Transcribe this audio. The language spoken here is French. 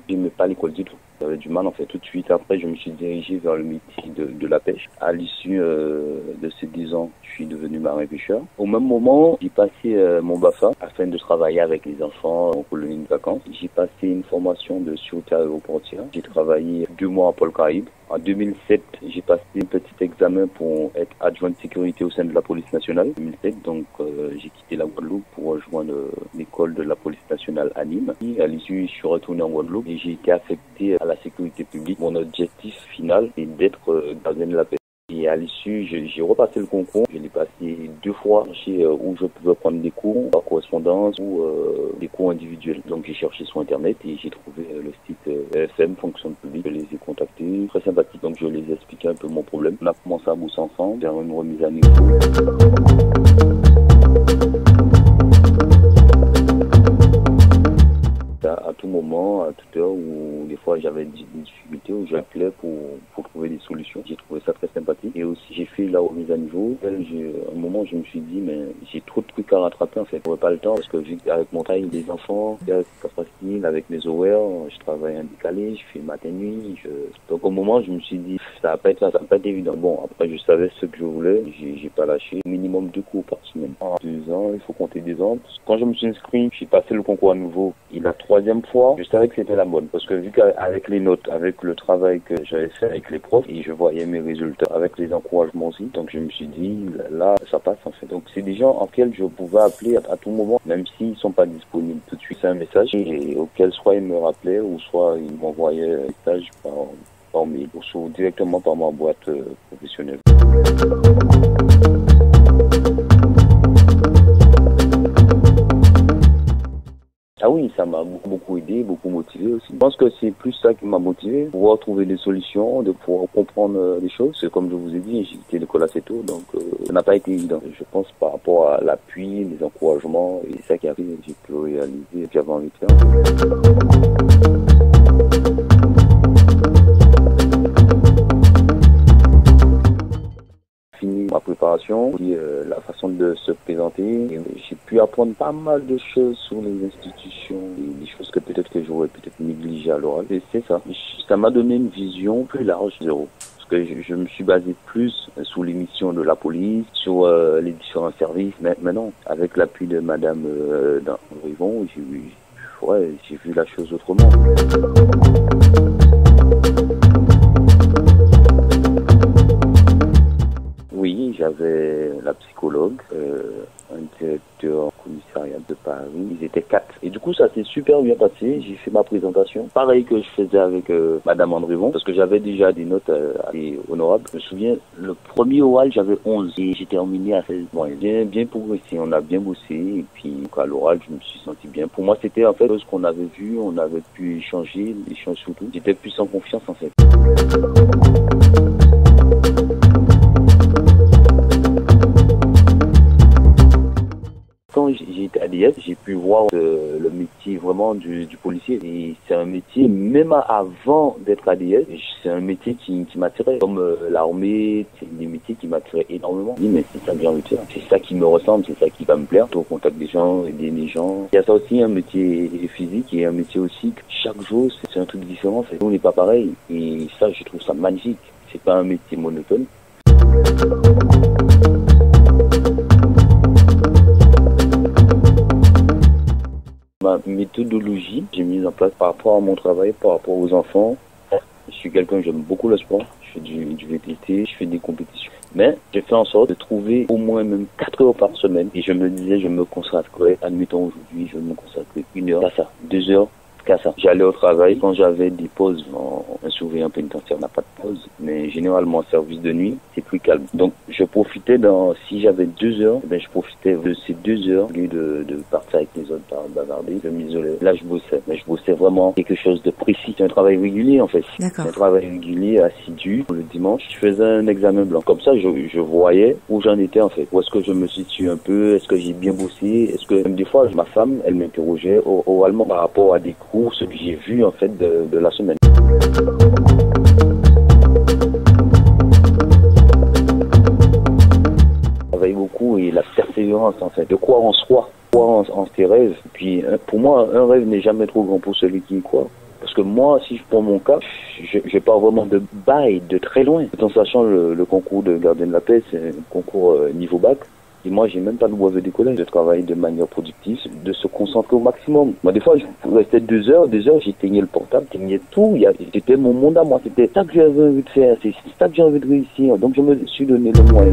J'aimais pas l'école du tout. J'avais du mal en fait. Tout de suite après, je me suis dirigé vers le métier de la pêche. À l'issue de ces 10 ans, je suis devenu marin-pêcheur. Au même moment, j'ai passé mon BAFA afin de travailler avec les enfants en colonie de vacances. J'ai passé une formation de sûreté aéroportière. J'ai travaillé 2 mois à Pôle Caraïbes. En 2007, j'ai passé un petit examen pour être adjoint de sécurité au sein de la police nationale. En 2007, donc j'ai quitté la Guadeloupe pour rejoindre l'école de la police nationale à Nîmes. Et à l'issue, je suis retourné en Guadeloupe et j'ai été affecté à la sécurité publique. Mon objectif final est d'être gardien de la paix. Et à l'issue, j'ai repassé le concours. Je l'ai passé 2 fois où je pouvais prendre des cours par correspondance ou des cours individuels. Donc j'ai cherché sur Internet et j'ai trouvé le site FM, fonction publique. Je les ai contactés, très sympathiques. Donc je les ai expliqué un peu mon problème. On a commencé à bosser ensemble, faire une remise à niveau. À tout moment, à toute heure, où des fois j'avais des difficultés, où j'appelais pour trouver des solutions. J'ai trouvé ça très sympathique. Et aussi j'ai fait la remise à niveau. À un moment je me suis dit, mais j'ai trop de trucs à rattraper en fait. J'aurais pas le temps parce que vu qu'avec mon travail des enfants, c'est pas facile, avec mes horaires, je travaille en décalé, je fais matin-nuit. Donc au moment je me suis dit, ça va pas être évident. Bon, après je savais ce que je voulais, j'ai pas lâché. Minimum 2 cours par semaine. En 2 ans, il faut compter 2 ans. Quand je me suis inscrit, j'ai passé le concours à nouveau. Et la 3e fois, je savais que c'était la bonne. Parce que vu qu'avec les notes, avec le travail que j'avais fait avec les profs, et je voyais mes résultats, avec les encouragements aussi, donc je me suis dit, là, ça passe en fait. Donc c'est des gens auxquels je pouvais appeler à tout moment, même s'ils sont pas disponibles tout de suite. C'est un message et auquel soit ils me rappelaient ou soit ils m'envoyaient un message par mail ou soit directement par ma boîte professionnelle. Ah oui, ça m'a beaucoup aidé, beaucoup motivé aussi. Je pense que c'est plus ça qui m'a motivé, pouvoir trouver des solutions, de pouvoir comprendre des choses. C'est comme je vous ai dit, j'ai quitté l'école assez tôt, donc ça n'a pas été évident. Je pense par rapport à l'appui, les encouragements, et ça qui a fait que j'ai pu réaliser ce que j'avais envie de faire. Ma préparation, puis la façon de se présenter. J'ai pu apprendre pas mal de choses sur les institutions, des choses que peut-être que j'aurais peut-être négligées à l'oral. Et c'est ça. Ça m'a donné une vision plus large de zéro. Parce que je me suis basé plus sur les missions de la police, sur les différents services. Mais non, avec l'appui de Madame Rivon, j'ai vu la chose autrement. Oui, j'avais la psychologue, un directeur commissariat de Paris. Ils étaient 4. Et du coup, ça s'est super bien passé. J'ai fait ma présentation. Pareil que je faisais avec Madame Andrévon, parce que j'avais déjà des notes assez honorables. Je me souviens, le premier oral, j'avais 11. Et j'ai terminé à 16. Bon, bien progressé. On a bien bossé. Et puis, à l'oral, je me suis senti bien. Pour moi, c'était en fait ce qu'on avait vu. On avait pu échanger surtout. J'étais plus en confiance en fait. Quand j'ai été à l'IS, j'ai pu voir le métier vraiment du policier. Et c'est un métier, même avant d'être à l'IS, c'est un métier qui m'attirait. Comme l'armée, c'est des métiers qui m'attiraient énormément. Je me dis, mais c'est ça que j'ai envie de faire. C'est ça qui me ressemble, c'est ça qui va me plaire. Au contact des gens, aider les gens. Il y a ça aussi, un métier physique et un métier aussi. Chaque jour, c'est un truc différent. On n'est pas pareil. Et ça, je trouve ça magnifique. C'est pas un métier monotone. Ma méthodologie, j'ai mise en place par rapport à mon travail, par rapport aux enfants. Je suis quelqu'un, j'aime beaucoup le sport. Je fais du VTT, je fais des compétitions. Mais j'ai fait en sorte de trouver au moins même 4 heures par semaine. Et je me disais, je me consacrerai, admettons aujourd'hui, je me consacrerai 1 heure à ça, 2 heures qu'à ça. J'allais au travail quand j'avais des pauses. Un surveillant pénitentiaire n'a pas de pause, mais généralement service de nuit, c'est plus calme. Donc je profitais si j'avais 2 heures, je profitais de ces 2 heures au lieu de partir avec les autres par bavarder, de m'isoler. Là je bossais, mais je bossais vraiment quelque chose de précis. C'est un travail régulier en fait. D'accord. C'est un travail régulier, assidu. Le dimanche, je faisais un examen blanc. Comme ça, je voyais où j'en étais en fait. Où est-ce que je me situe un peu, est-ce que j'ai bien bossé, est-ce que même des fois ma femme, elle m'interrogeait oralement par rapport à des cours, ce que j'ai vu en fait de la semaine. Je travaille beaucoup et la persévérance en fait, de croire en soi, croire en ses rêves. Puis pour moi, un rêve n'est jamais trop grand pour celui qui y croit. Parce que moi, si je prends mon cas, je pars vraiment de bas et de très loin. Tout en sachant le concours de gardien de la paix, c'est un concours niveau bac. Et moi, j'ai même pas le brevet des collèges. Je travaille de manière productive, de se concentrer au maximum. Moi, des fois, je restais 2 heures, j'éteignais le portable, j'éteignais tout. C'était mon monde à moi. C'était ça que j'avais envie de faire, c'est ça que j'ai envie de réussir. Donc, je me suis donné le moyen.